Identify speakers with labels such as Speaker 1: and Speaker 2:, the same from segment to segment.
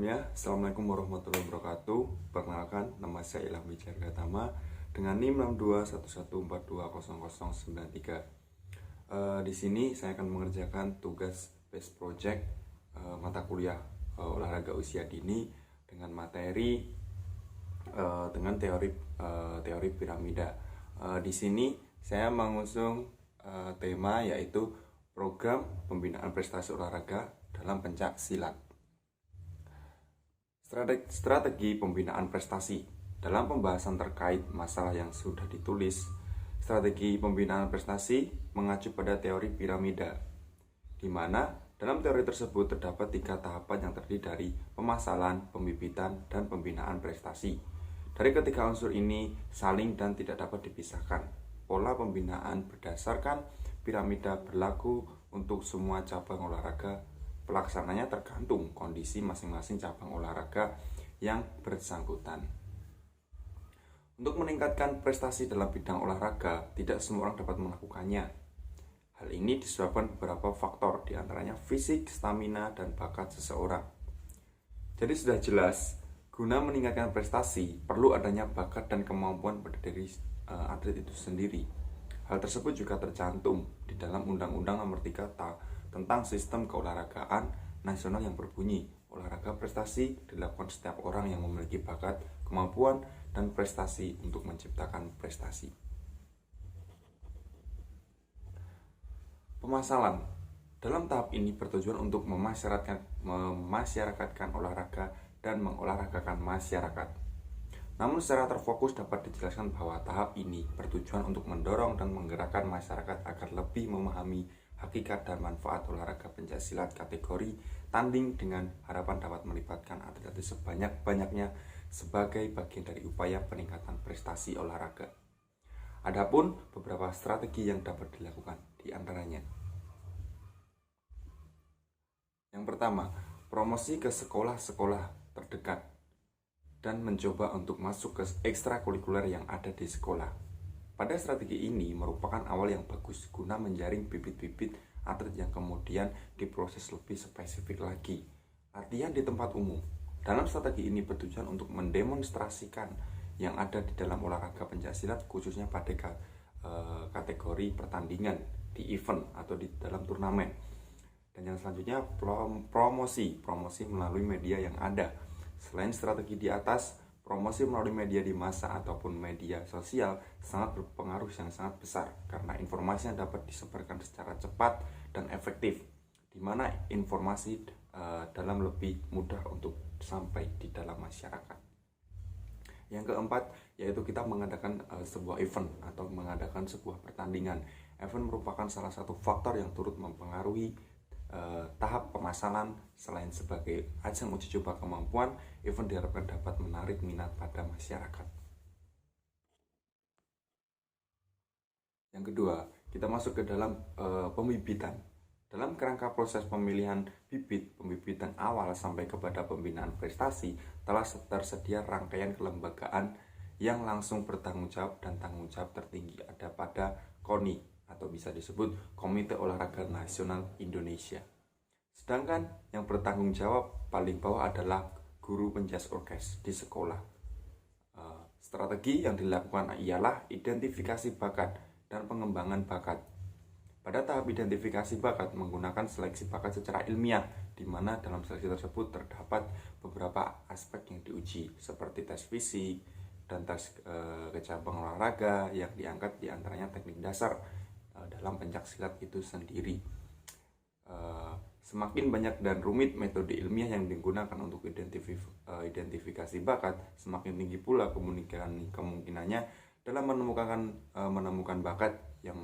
Speaker 1: sebelumnya, Assalamualaikum warahmatullahi wabarakatuh. Perkenalkan, nama saya Ilham Wijaya Gatama dengan NIM 6211420093. Di sini saya akan mengerjakan tugas base project mata kuliah olahraga usia dini dengan materi dengan teori piramida. Di sini saya mengusung tema yaitu program pembinaan prestasi olahraga dalam pencak silat. Strategi pembinaan prestasi. Dalam pembahasan terkait masalah yang sudah ditulis, strategi pembinaan prestasi mengacu pada teori piramida, di mana dalam teori tersebut terdapat 3 tahapan yang terdiri dari pemasalan, pembibitan, dan pembinaan prestasi. Dari ketiga unsur ini saling dan tidak dapat dipisahkan. Pola pembinaan berdasarkan piramida berlaku untuk semua cabang olahraga. Pelaksananya tergantung kondisi masing-masing cabang olahraga yang bersangkutan. Untuk meningkatkan prestasi dalam bidang olahraga, tidak semua orang dapat melakukannya. Hal ini disebabkan beberapa faktor, diantaranya fisik, stamina, dan bakat seseorang. Jadi sudah jelas, guna meningkatkan prestasi, perlu adanya bakat dan kemampuan pada diri atlet itu sendiri. Hal tersebut juga tercantum di dalam Undang-Undang Nomor 3 tentang Sistem Keolahragaan Nasional yang berbunyi, olahraga prestasi dilakukan setiap orang yang memiliki bakat, kemampuan, dan prestasi untuk menciptakan prestasi. Pemasalan. Dalam tahap ini bertujuan untuk memasyarakatkan olahraga dan mengolahragakan masyarakat. Namun secara terfokus dapat dijelaskan bahwa tahap ini bertujuan untuk mendorong dan menggerakkan masyarakat agar lebih memahami hakikat dan manfaat olahraga pencaksilat kategori tanding dengan harapan dapat melibatkan atlet sebanyak-banyaknya sebagai bagian dari upaya peningkatan prestasi olahraga. Adapun beberapa strategi yang dapat dilakukan di antaranya. Yang pertama, promosi ke sekolah-sekolah terdekat dan mencoba untuk masuk ke ekstrakurikuler yang ada di sekolah. Pada strategi ini merupakan awal yang bagus guna menjaring bibit-bibit atlet yang kemudian diproses lebih spesifik lagi. Latihan di tempat umum. Dalam strategi ini bertujuan untuk mendemonstrasikan yang ada di dalam olahraga pencaksilat khususnya pada kategori pertandingan di event atau di dalam turnamen. Dan yang selanjutnya promosi melalui media yang ada. Selain strategi di atas, promosi melalui media di massa ataupun media sosial sangat berpengaruh yang sangat besar karena informasinya dapat disebarkan secara cepat dan efektif, di mana informasi dalam lebih mudah untuk sampai di dalam masyarakat. Yang keempat, yaitu kita mengadakan sebuah event atau mengadakan sebuah pertandingan. Event merupakan salah satu faktor yang turut mempengaruhi tahap pemasalan. Selain sebagai ajang uji coba kemampuan, event diharapkan dapat menarik minat pada masyarakat. Yang kedua, kita masuk ke dalam pembibitan. Dalam kerangka proses pemilihan bibit, pembibitan awal sampai kepada pembinaan prestasi, telah tersedia rangkaian kelembagaan yang langsung bertanggung jawab dan tanggung jawab tertinggi ada pada KONI atau bisa disebut Komite Olahraga Nasional Indonesia. Sedangkan yang bertanggung jawab paling bawah adalah guru penjas orkes di sekolah. Strategi yang dilakukan ialah identifikasi bakat dan pengembangan bakat. Pada tahap identifikasi bakat menggunakan seleksi bakat secara ilmiah, di mana dalam seleksi tersebut terdapat beberapa aspek yang diuji seperti tes fisik dan tes cabang olahraga yang diangkat diantaranya teknik dasar dalam pencaksilat itu sendiri. Semakin banyak dan rumit metode ilmiah yang digunakan untuk identifikasi bakat, semakin tinggi pula kemungkinannya dalam menemukan bakat yang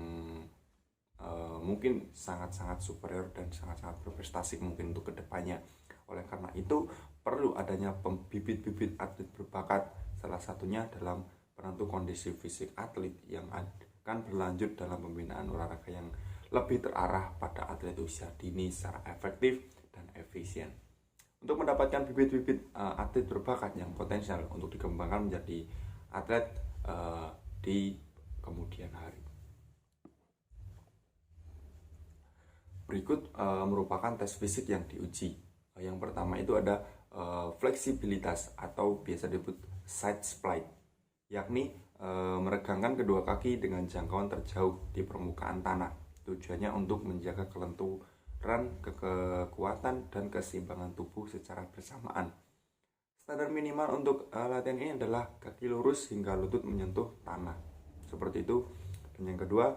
Speaker 1: mungkin sangat-sangat superior dan sangat-sangat berprestasi mungkin untuk kedepannya. Oleh karena itu perlu adanya bibit-bibit atlet berbakat, salah satunya dalam penentu kondisi fisik atlet yang akan berlanjut dalam pembinaan olahraga yang lebih terarah pada atlet usia dini secara efektif dan efisien. Untuk mendapatkan bibit-bibit atlet berbakat yang potensial untuk dikembangkan menjadi atlet di kemudian hari. Berikut merupakan tes fisik yang diuji. Yang pertama itu ada fleksibilitas atau biasa disebut side split, yakni meregangkan kedua kaki dengan jangkauan terjauh di permukaan tanah. Tujuannya untuk menjaga kelenturan, kekuatan, dan keseimbangan tubuh secara bersamaan. Standar minimal untuk latihan ini adalah kaki lurus hingga lutut menyentuh tanah. Seperti itu. Dan yang kedua,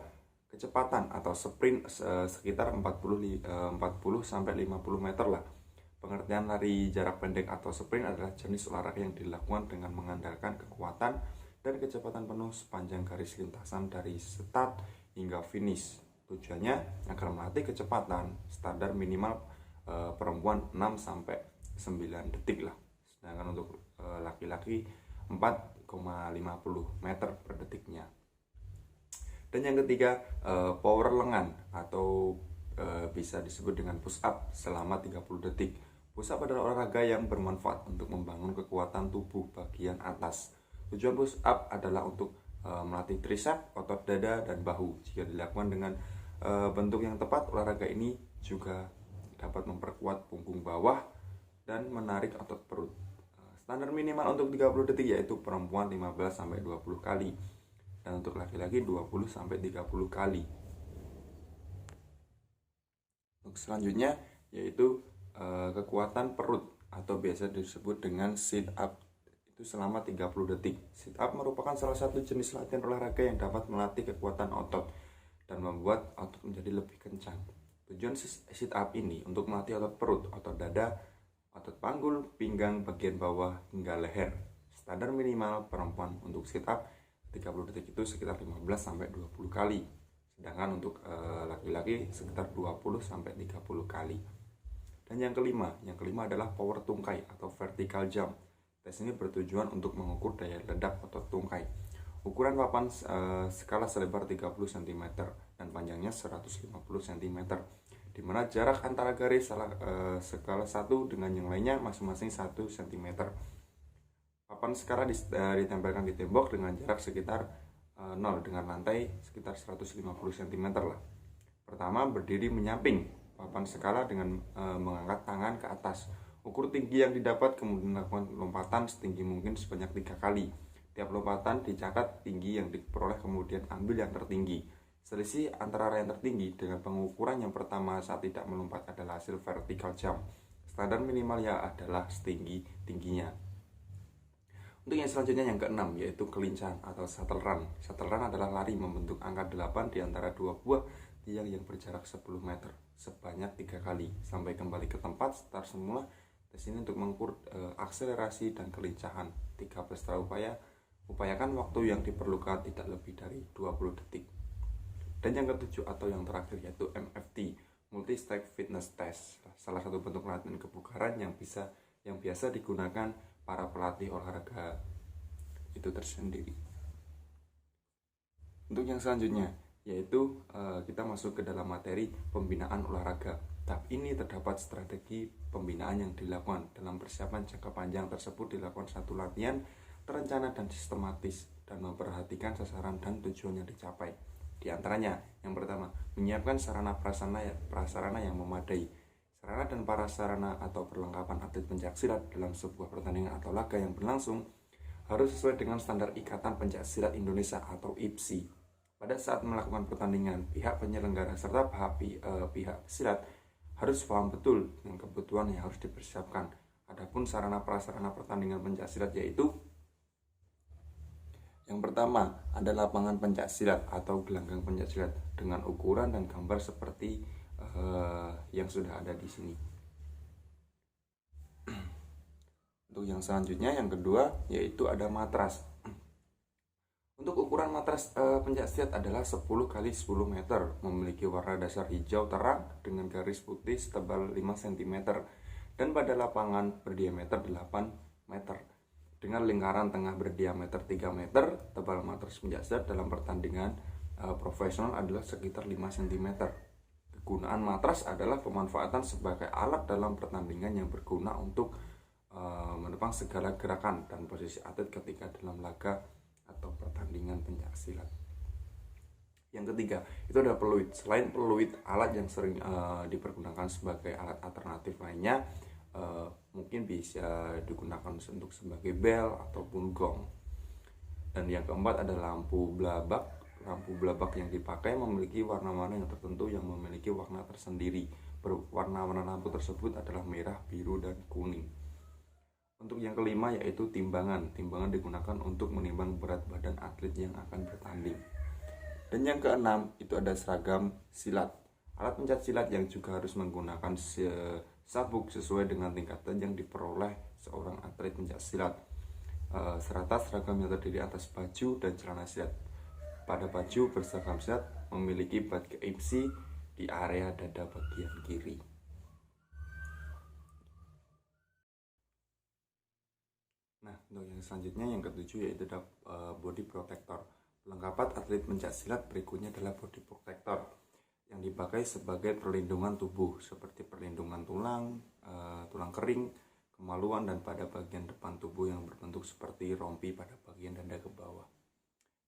Speaker 1: kecepatan atau sprint sekitar 40 sampai 50 meter lah. Pengertian lari jarak pendek atau sprint adalah jenis olahraga yang dilakukan dengan mengandalkan kekuatan dan kecepatan penuh sepanjang garis lintasan dari start hingga finish. Tujuannya agar melatih kecepatan. Standar minimal perempuan 6 sampai 9 detik lah. Sedangkan untuk laki-laki 4,50 meter per detiknya. Dan yang ketiga, power lengan atau bisa disebut dengan push up selama 30 detik. Push up adalah olahraga yang bermanfaat untuk membangun kekuatan tubuh bagian atas. Tujuan push up adalah untuk melatih tricep, otot dada, dan bahu. Jika dilakukan dengan bentuk yang tepat, olahraga ini juga dapat memperkuat punggung bawah dan menarik otot perut. Standar minimal untuk 30 detik yaitu perempuan 15-20 kali dan untuk laki-laki 20-30 kali. Untuk selanjutnya yaitu kekuatan perut atau biasa disebut dengan sit up, itu selama 30 detik. Sit up merupakan salah satu jenis latihan olahraga yang dapat melatih kekuatan otot dan membuat otot menjadi lebih kencang. Tujuan sit up ini untuk melatih otot perut, otot dada, otot panggul, pinggang bagian bawah hingga leher. Standar minimal perempuan untuk sit up 30 detik itu sekitar 15-20 kali. Sedangkan untuk laki-laki sekitar 20-30 kali. Dan yang kelima adalah power tungkai atau vertical jump. Tes ini bertujuan untuk mengukur daya ledak otot tungkai. Ukuran papan skala selebar 30 cm dan panjangnya 150 cm, di mana jarak antara garis skala satu dengan yang lainnya masing-masing 1 cm. Papan skala ditempelkan di tembok dengan jarak sekitar 0 dengan lantai sekitar 150 cm lah. Pertama, berdiri menyamping papan skala dengan mengangkat tangan ke atas. Ukur tinggi yang didapat, kemudian lakukan lompatan setinggi mungkin sebanyak 3 kali. Tiap lompatan dicatat tinggi yang diperoleh, kemudian ambil yang tertinggi. Selisih antara yang tertinggi dengan pengukuran yang pertama saat tidak melompat adalah hasil vertical jump. Standar minimalnya adalah setinggi-tingginya. Untuk yang selanjutnya yang keenam yaitu kelincahan atau shuttle run. Shuttle run adalah lari membentuk angka 8 di antara dua buah tiang yang berjarak 10 meter sebanyak 3 kali sampai kembali ke tempat start semula. Tes ini untuk mengukur akselerasi dan kelincahan. 3 peserta upayakan waktu yang diperlukan tidak lebih dari 20 detik. Dan yang ketujuh atau yang terakhir yaitu MFT, Multi Stage Fitness Test. Salah satu bentuk latihan kebugaran yang biasa digunakan para pelatih olahraga itu tersendiri. Untuk yang selanjutnya yaitu kita masuk ke dalam materi pembinaan olahraga. Tahap ini terdapat strategi pembinaan yang dilakukan. Dalam persiapan jangka panjang tersebut dilakukan satu latihan terencana dan sistematis dan memperhatikan sasaran dan tujuan yang dicapai. Di antaranya, yang pertama, menyiapkan sarana prasarana yang memadai. Sarana dan prasarana atau perlengkapan atlet pencaksilat dalam sebuah pertandingan atau laga yang berlangsung harus sesuai dengan standar Ikatan Pencaksilat Indonesia atau IPSI. Pada saat melakukan pertandingan, pihak penyelenggara serta pihak silat harus paham betul dengan kebutuhan yang harus dipersiapkan. Adapun sarana prasarana pertandingan pencaksilat yaitu yang pertama ada lapangan pencaksilat atau gelanggang pencaksilat dengan ukuran dan gambar seperti yang sudah ada di sini. Untuk yang selanjutnya yang kedua yaitu ada matras. Untuk ukuran matras pencaksilat adalah 10 x 10 meter, memiliki warna dasar hijau terang dengan garis putih setebal 5 cm dan pada lapangan berdiameter 8 meter. Dengan lingkaran tengah berdiameter 3 meter, tebal matras pencaksilat dalam pertandingan profesional adalah sekitar 5 cm. Kegunaan matras adalah pemanfaatan sebagai alat dalam pertandingan yang berguna untuk menopang segala gerakan dan posisi atlet ketika dalam laga atau pertandingan pencaksilat. Yang ketiga, itu ada peluit. Selain peluit, alat yang sering dipergunakan sebagai alat alternatif lainnya mungkin bisa digunakan untuk sebagai bel ataupun gong. Dan yang keempat ada lampu blabak. Lampu blabak yang dipakai memiliki warna-warna yang tertentu yang memiliki warna tersendiri. Warna-warna lampu tersebut adalah merah, biru, dan kuning. Untuk yang kelima yaitu timbangan. Timbangan digunakan untuk menimbang berat badan atlet yang akan bertanding. Dan yang keenam itu ada seragam silat. Alat pencak silat yang juga harus menggunakan sabuk sesuai dengan tingkatan yang diperoleh seorang atlet pencak silat. Serta seragam yang terdiri atas baju dan celana silat. Pada baju berseragam silat memiliki badge ipsi di area dada bagian kiri. Nah, untuk yang selanjutnya yang ketujuh yaitu body protector. Pelengkapan atlet pencak silat berikutnya adalah body protector yang dipakai sebagai perlindungan tubuh seperti perlindungan tulang, tulang kering, kemaluan, dan pada bagian depan tubuh yang berbentuk seperti rompi pada bagian dada ke bawah.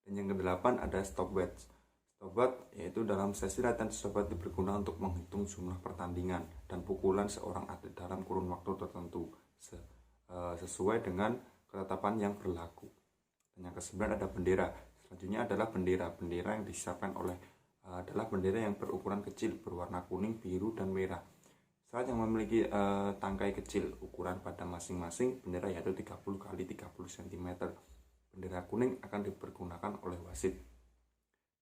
Speaker 1: Dan yang kedelapan ada stopwatch. Stopwatch yaitu dalam sesi latihan stopwatch berguna untuk menghitung jumlah pertandingan dan pukulan seorang atlet dalam kurun waktu tertentu sesuai dengan ketetapan yang berlaku. Dan yang kesembilan ada bendera. Selanjutnya adalah bendera. Bendera yang disiapkan adalah bendera yang berukuran kecil berwarna kuning, biru, dan merah. Saat yang memiliki tangkai kecil ukuran pada masing-masing bendera yaitu 30 x 30 cm. Bendera kuning akan dipergunakan oleh wasit.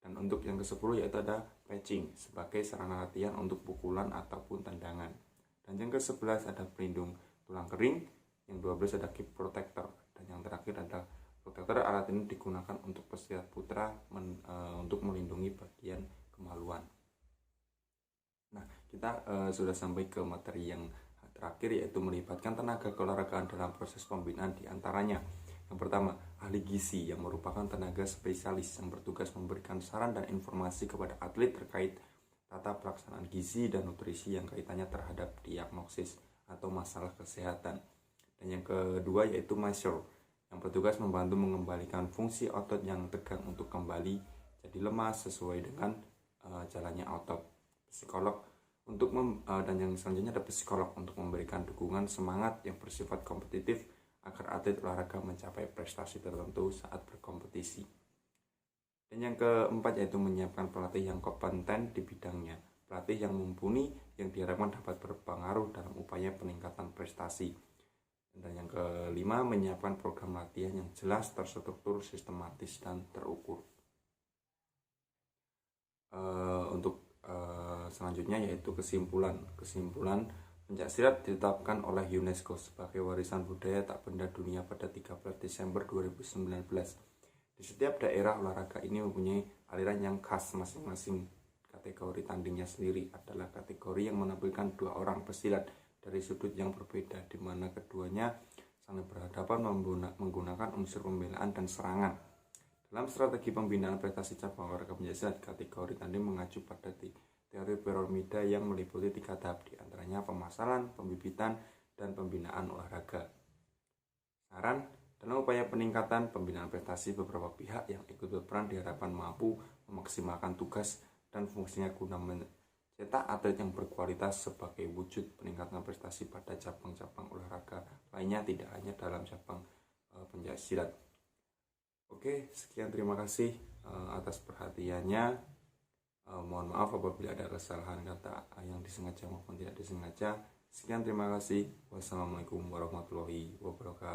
Speaker 1: Dan untuk yang ke-10 yaitu ada patching sebagai sarana latihan untuk pukulan ataupun tendangan. Dan yang ke-11 ada pelindung tulang kering, yang 12 ada keep protector, dan yang terakhir ada protector. Alat ini digunakan untuk pesilat putra untuk melindungi bagian kemaluan. Nah, kita sudah sampai ke materi yang terakhir yaitu melibatkan tenaga keolahragaan dalam proses pembinaan diantaranya. Yang pertama, ahli gizi yang merupakan tenaga spesialis yang bertugas memberikan saran dan informasi kepada atlet terkait tata pelaksanaan gizi dan nutrisi yang kaitannya terhadap diagnosis atau masalah kesehatan. Dan yang kedua yaitu masseur yang bertugas membantu mengembalikan fungsi otot yang tegang untuk kembali jadi lemas sesuai dengan jalannya otot. Psikolog dan yang selanjutnya ada psikolog untuk memberikan dukungan semangat yang bersifat kompetitif agar atlet olahraga mencapai prestasi tertentu saat berkompetisi. Dan yang keempat yaitu menyiapkan pelatih yang kompeten di bidangnya. Pelatih yang mumpuni yang diharapkan dapat berpengaruh dalam upaya peningkatan prestasi. Dan yang kelima, menyiapkan program latihan yang jelas, terstruktur, sistematis, dan terukur. Selanjutnya yaitu kesimpulan. Pencaksilat ditetapkan oleh UNESCO sebagai warisan budaya tak benda dunia pada 13 Desember 2019. Di setiap daerah olahraga ini mempunyai aliran yang khas masing-masing. Kategori tandingnya sendiri adalah kategori yang menampilkan dua orang pesilat dari sudut yang berbeda, di mana keduanya saling berhadapan menggunakan unsur pembelaan dan serangan. Dalam strategi pembinaan prestasi cabang olahraga pencaksilat, kategori tanding mengacu pada teori piramida yang meliputi 3 tahap, diantaranya pemasaran, pembibitan, dan pembinaan olahraga. Saran, dalam upaya peningkatan pembinaan prestasi, beberapa pihak yang ikut berperan diharapkan mampu memaksimalkan tugas dan fungsinya guna mencetak atlet yang berkualitas sebagai wujud peningkatan prestasi pada cabang-cabang olahraga lainnya, tidak hanya dalam cabang pencaksilat. Oke, sekian, terima kasih atas perhatiannya. Mohon maaf apabila ada kesalahan kata yang disengaja maupun tidak disengaja. Sekian, terima kasih. Wassalamualaikum warahmatullahi wabarakatuh.